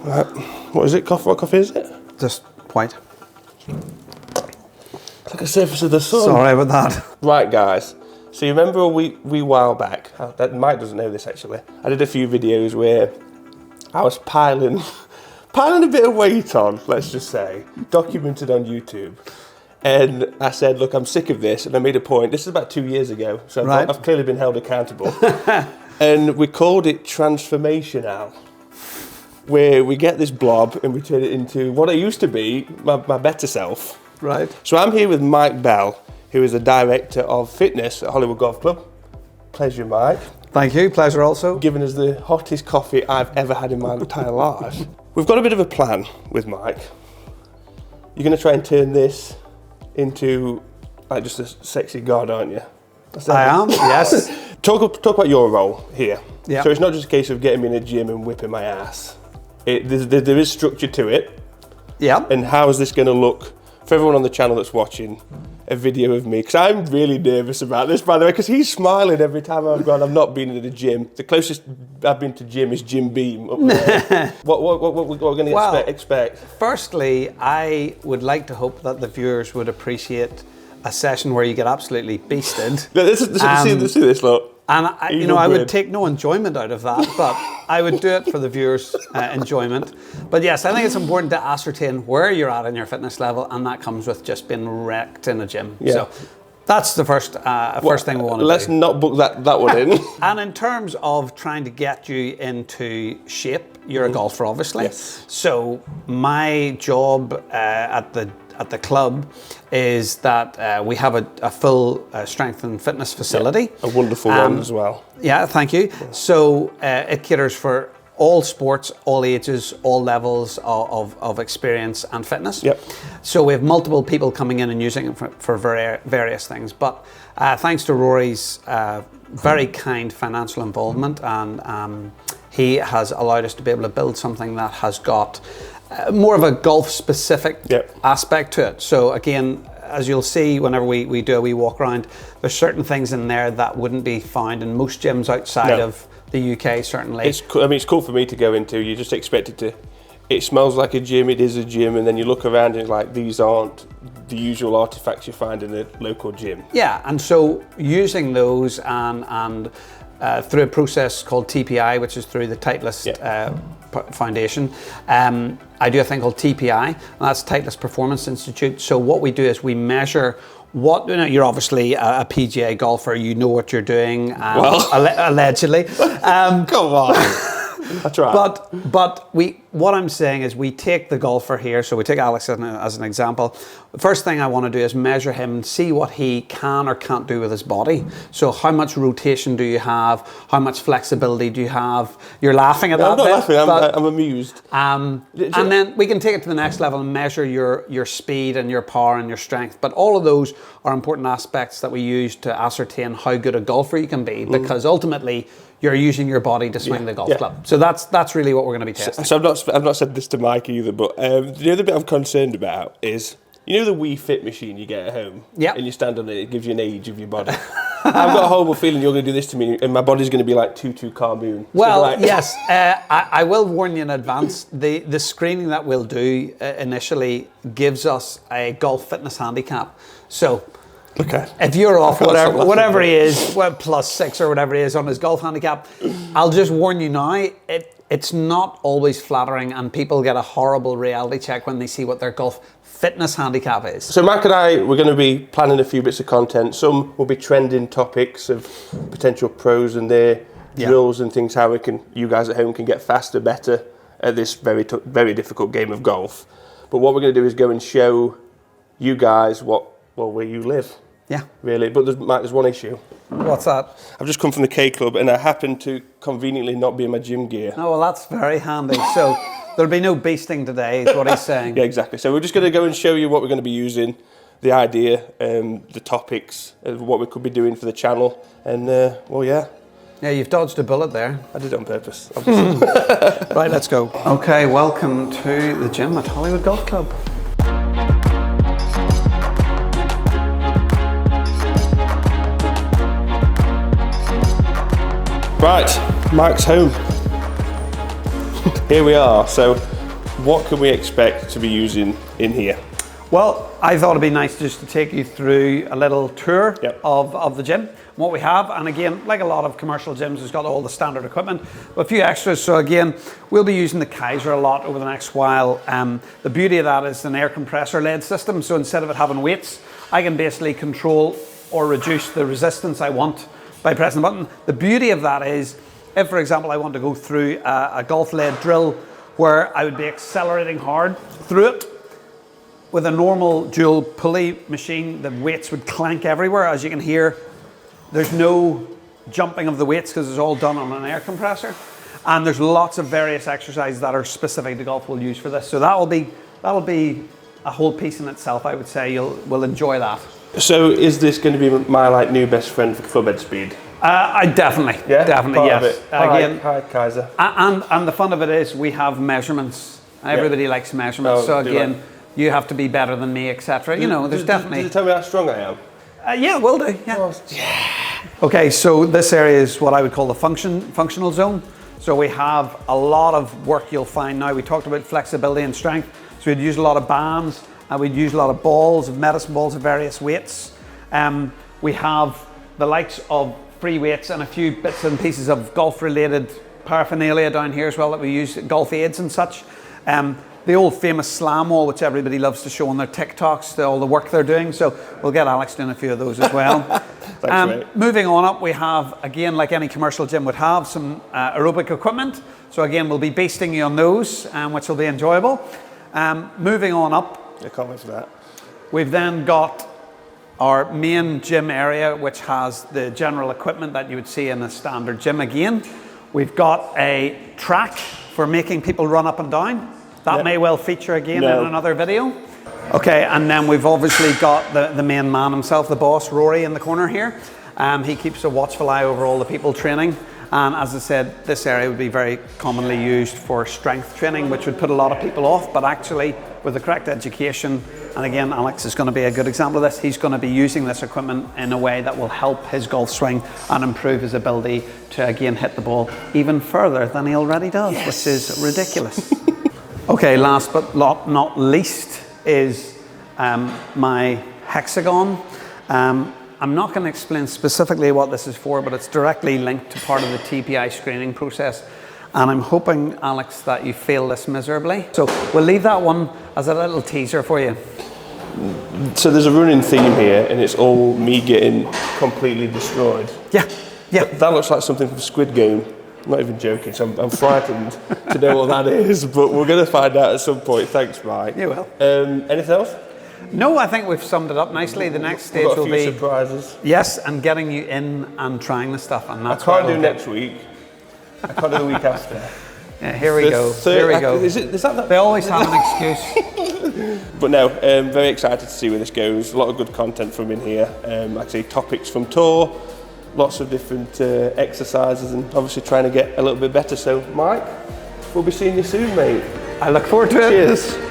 Right. What is it? Coffee? What coffee is it? Just white. It's like a surface of the sun. Sorry about that. Right, guys. So you remember a wee while back, that Mike doesn't know this actually, I did a few videos where I was piling a bit of weight on, let's just say, documented on YouTube. And I said, look, I'm sick of this. And I made a point. This is about 2 years ago. So I've clearly been held accountable. And we called it Transformation Al, where we get this blob and we turn it into what I used to be, my better self. Right. So I'm here with Mike Bell, who is the director of fitness at Hollywood Golf Club. Pleasure, Mike. Thank you. Pleasure also. Giving us the hottest coffee I've ever had in my entire life. We've got a bit of a plan with Mike. You're going to try and turn this into like just a sexy god, aren't you? I am, yes. Talk about your role here. Yeah. So it's not just a case of getting me in a gym and whipping my ass. There is structure to it. Yeah. And how is this going to look for everyone on the channel that's watching a video of me? Because I'm really nervous about this, by the way, because he's smiling every time I've not been in the gym. The closest I've been to gym is Jim Beam up there. What we're going to expect? Firstly, I would like to hope that the viewers would appreciate a session where you get absolutely beasted. See this, look. And I would take no enjoyment out of that, but I would do it for the viewers' enjoyment. But yes, I think it's important to ascertain where you're at in your fitness level, and that comes with just being wrecked in a gym. Yeah. So that's the first thing we want to do. Let's not book that one in. And in terms of trying to get you into shape, you're a golfer, obviously. Yes. So my job at the club is that we have a full strength and fitness facility. Yeah, a wonderful one as well. Yeah, thank you. Yeah. So it caters for all sports, all ages, all levels of experience and fitness. Yep. So we have multiple people coming in and using it for various things. But thanks to Rory's very kind financial involvement, and he has allowed us to be able to build something that has got more of a golf specific aspect to it. So again, as you'll see whenever we do a wee walk around, there's certain things in there that wouldn't be found in most gyms outside of the UK, certainly. It's cool for me to go into. You just expect it to, it smells like a gym, it is a gym, and then you look around and it's like, these aren't the usual artifacts you find in a local gym. Yeah, and so using those and through a process called TPI, which is through the Titleist Foundation, I do a thing called TPI, and that's Titleist Performance Institute. So what we do is we measure you're obviously a PGA golfer, you know what you're doing, allegedly. Come on. That's right. But what I'm saying is we take the golfer here, so we take Alex as an example. The first thing I want to do is measure him and see what he can or can't do with his body. So how much rotation do you have? How much flexibility do you have? You're laughing at that. I'm not laughing, I'm amused. And then we can take it to the next level and measure your speed and your power and your strength. But all of those are important aspects that we use to ascertain how good a golfer you can be, because ultimately you're using your body to swing the golf club. So that's really what we're going to be testing. So I've not said this to Mike either, but the other bit I'm concerned about is, you know the Wii Fit machine you get at home? Yeah. And you stand on it, it gives you an age of your body. I've got a horrible feeling you're going to do this to me and my body's going to be like Tutu Carmoon. Well, yes, I will warn you in advance. The screening that we'll do initially gives us a golf fitness handicap. So if you're off whatever he is, +6 or whatever he is on his golf handicap, I'll just warn you now, it's not always flattering, and people get a horrible reality check when they see what their golf fitness handicap is. So Mike and I, we're going to be planning a few bits of content. Some will be trending topics of potential pros and their drills and things, how you guys at home can get faster, better at this very difficult game of golf. But what we're going to do is go and show you guys where you live. Yeah. Really, but there's one issue. What's that? I've just come from the K Club and I happen to conveniently not be in my gym gear. Oh, well, that's very handy. So there'll be no beasting today, is what he's saying. Yeah, exactly. So we're just going to go and show you what we're going to be using, the idea, the topics, what we could be doing for the channel, and yeah, you've dodged a bullet there. I did it on purpose. Right, let's go. Okay, welcome to the gym at Hollywood Golf Club. Right, Mike's home. Here we are. So what can we expect to be using in here? Well, I thought it'd be nice just to take you through a little tour Yep. of the gym, what we have. And again, like a lot of commercial gyms, it's got all the standard equipment, but a few extras. So again, we'll be using the Kaiser a lot over the next while. The beauty of that is an air compressor led system. So instead of it having weights, I can basically control or reduce the resistance I want by pressing the button. The beauty of that is, if for example, I want to go through a golf led drill where I would be accelerating hard through it, with a normal dual pulley machine, the weights would clank everywhere. As you can hear, there's no jumping of the weights because it's all done on an air compressor. And there's lots of various exercises that are specific to golf we'll use for this. So that'll be a whole piece in itself, I would say. We'll enjoy that. So is this going to be my new best friend for club head speed? I definitely, Yeah, definitely, part yes. of it. Hi, Kaiser. And the fun of it is we have measurements. Everybody likes measurements. Oh, So do again, you have to be better than me, etc. You know, there's definitely. Does it tell me how strong I am? Yeah, will do. Yeah. Oh, Okay, so this area is what I would call the functional zone. So we have a lot of work you'll find now. We talked about flexibility and strength. So we'd use a lot of bands, and we'd use a lot of balls, of medicine balls of various weights. We have the likes of free weights and a few bits and pieces of golf-related paraphernalia down here as well that we use, golf aids and such. The old famous slam wall, which everybody loves to show on their TikToks, all the work they're doing. So we'll get Alex doing a few of those as well. Thanks, mate. Moving on up, we have, again, like any commercial gym would have, some aerobic equipment. So again, we'll be beasting you on those, which will be enjoyable. Moving on up, I can't wait for that. we've then got our main gym area, which has the general equipment that you would see in a standard gym again. We've got a track for making people run up and down. That may well feature again in another video. Okay, and then we've obviously got the main man himself, the boss, Rory, in the corner here. He keeps a watchful eye over all the people training. And as I said, this area would be very commonly used for strength training, which would put a lot of people off, but actually with the correct education, and again, Alex is going to be a good example of this, he's going to be using this equipment in a way that will help his golf swing and improve his ability to again hit the ball even further than he already does, which is ridiculous. Okay, last but not least is my hexagon. I'm not going to explain specifically what this is for, but it's directly linked to part of the TPI screening process. And I'm hoping, Alex, that you fail this miserably. So we'll leave that one as a little teaser for you. So there's a running theme here, and it's all me getting completely destroyed. Yeah. That looks like something from Squid Game. I'm not even joking, so I'm frightened to know what that is, but we're going to find out at some point. Thanks, Mike. You will. Anything else? No, I think we've summed it up nicely. The next stage We've got will a few be surprises. yes, and getting you in and trying the stuff, and that's I can't what do we'll next week. I can't do the week after. Yeah, here we go. Is that They always have an excuse. But no, very excited to see where this goes. A lot of good content from in here. Actually, topics from tour, lots of different exercises, and obviously trying to get a little bit better. So, Mike, we'll be seeing you soon, mate. I look forward to it. Cheers.